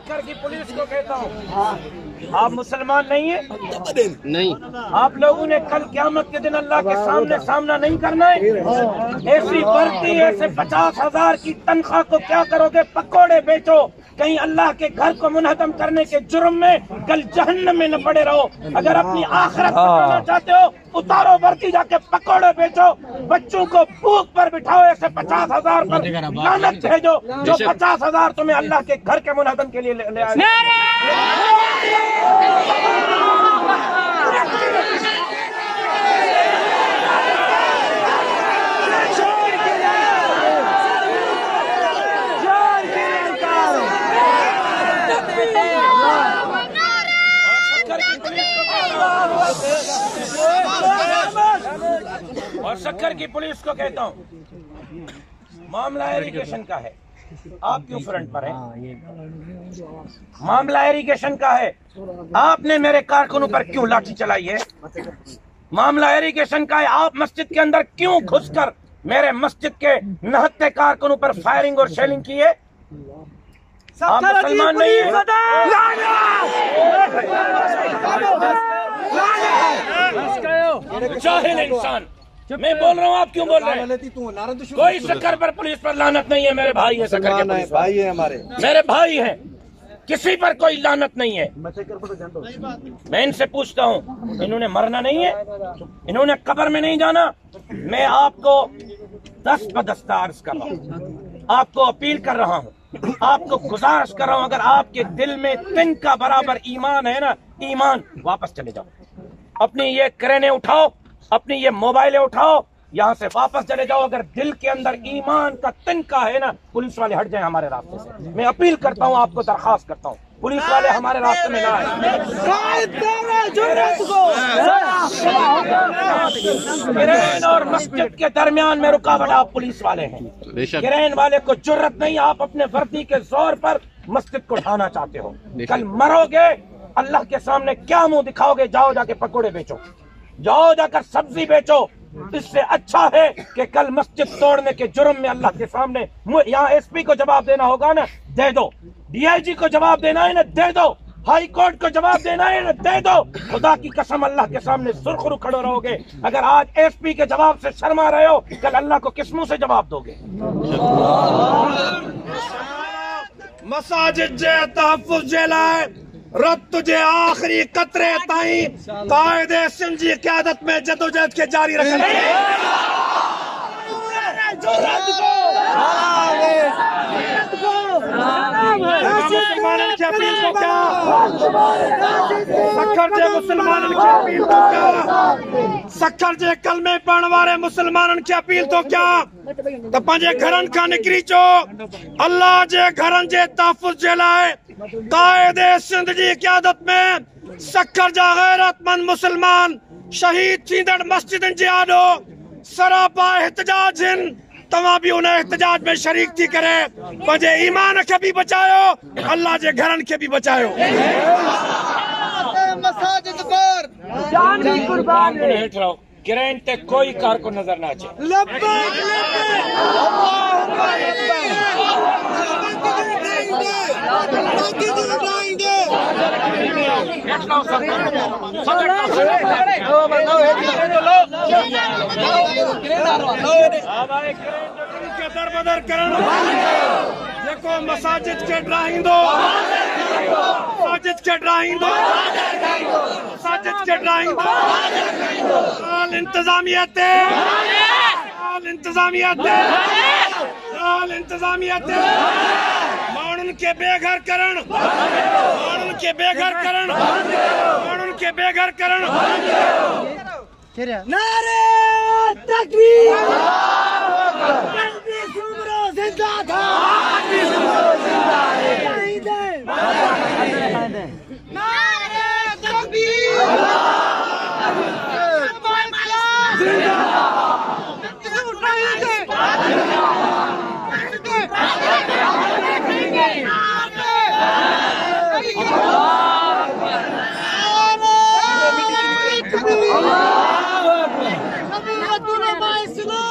शक्कर की पुलिस को कहता हूँ, आप मुसलमान नहीं है? नहीं। आप लोगों ने कल क़यामत के दिन अल्लाह के सामने सामना नहीं करना है। ऐसी बढ़ती ऐसे 50,000 की तनख्वाह को क्या करोगे? पकोड़े बेचो, कहीं अल्लाह के घर को मुनहदम करने के जुर्म में कल जहन्नम में न पड़े रहो। अगर अपनी आखिरत बचाना चाहते हो, उतारो वर्दी, जाके पकोड़े बेचो, बच्चों को भूख पर बिठाओ, ऐसे 50,000 पर लानत भेजो जो 50,000 तुम्हें अल्लाह के घर के मुनहदम के लिए ले आए। और शक्कर की पुलिस को कहता हूँ, मामला इरिगेशन का है, आप क्यों फ्रंट पर हैं? मामला इरिगेशन का है, आपने मेरे कारकुनों पर क्यों लाठी चलाई है? मामला इरिगेशन का है, आप मस्जिद के अंदर क्यों घुसकर मेरे मस्जिद के नहत्ते कारकुनों पर फायरिंग और शेलिंग की है? आप मुसलमान नहीं है? जाहिल इंसान, मैं बोल रहा हूँ, आप क्यों बोल रहे हैं? कोई शक्कर पर पुलिस पर लानत नहीं है, मेरे भाई है, शक्कर के पुलिस भाई है, हमारे मेरे भाई हैं, किसी पर कोई लानत नहीं है। मैं इनसे पूछता हूँ, इन्होंने मरना नहीं है? इन्होंने कब्र में नहीं जाना? मैं आपको दस्त बदस्त अर्ज कर रहा हूँ, आपको अपील कर रहा हूँ, आपको गुजारिश कर रहा हूँ, अगर आपके दिल में तिनका बराबर ईमान है ना, ईमान, वापस चले जाओ, अपनी ये क्रेनें उठाओ, अपनी ये मोबाइलें उठाओ, यहाँ से वापस चले जाओ। अगर दिल के अंदर ईमान का तिनका है ना, पुलिस वाले हट जाएं हमारे रास्ते से। मैं अपील करता हूँ, आपको दरखास्त करता हूँ, पुलिस वाले हमारे रास्ते में ना आए। गिरैन और मस्जिद के दरमियान में रुकावट आप पुलिस वाले हैं। गिरैन वाले को जुर्रत नहीं, आप अपने वर्दी के जोर पर मस्जिद को ढाना चाहते हो। कल मरोगे, अल्लाह के सामने क्या मुंह दिखाओगे? जाओ जाके पकोड़े बेचो, जाओ जाकर सब्जी बेचो। इससे अच्छा है कि कल मस्जिद तोड़ने के जुर्म में अल्लाह के सामने, यहाँ एसपी को जवाब देना होगा ना, दे दो, डीआईजी को जवाब देना है ना, दे दो, हाई कोर्ट को जवाब देना है ना, दे दो। खुदा की कसम अल्लाह के सामने सुरखरू खड़े रहोगे। अगर आज एसपी के जवाब से शर्मा रहे हो, कल अल्लाह को किस मुंह से जवाब दोगे? मसाजिद जे तहफ्फुज़ जे लाए रत तुझे आखिरी कतरे ताई कायदे सिंध जी क़यादत में जदोजहद के जारी रखने मुसलमानन की अपील को क्या सखर जे मुसलमानन की अपील तो क्या सखर जे कलमे पढ़ण वारे मुसलमानन की अपील तो क्या तो पंहिंजे घरनि खां निकिरी अचो, अल्लाह जे घरनि जे तहफ़्फ़ुज़ जे लाइ कायदे सिंध जी क़यादत में सखर जा गैरतमंद मुसलमान शहीद थींदड़ मस्जिदनि जे आॾो सरापा एहतजाज आहिनि। तव्हां बि उन एहतजाज में शरीक थी करे पंहिंजे ईमान खे बि बचायो, अल्लाह जे घरनि खे बि बचायो। मसाजिद पर जान की कुर्बान हेठ रहो, गिरैन ते कोई कारकुन नजर ना अचे। दरबदर करण जेको मसाजिद के ड्राहींदो, मसाजिद के ड्राहींदो, मसाजिद के ड्राहींदो। हाल इंतजामिया ते, हाल इंतजामिया ते, हाल इंतजामिया ते माण्हुनि खे बेघर करण, माण्हुनि खे बेघर करण, माण्हुनि खे बेघर करण। नारे तकबीर, जिंदा था, नारे तकबीर, Allah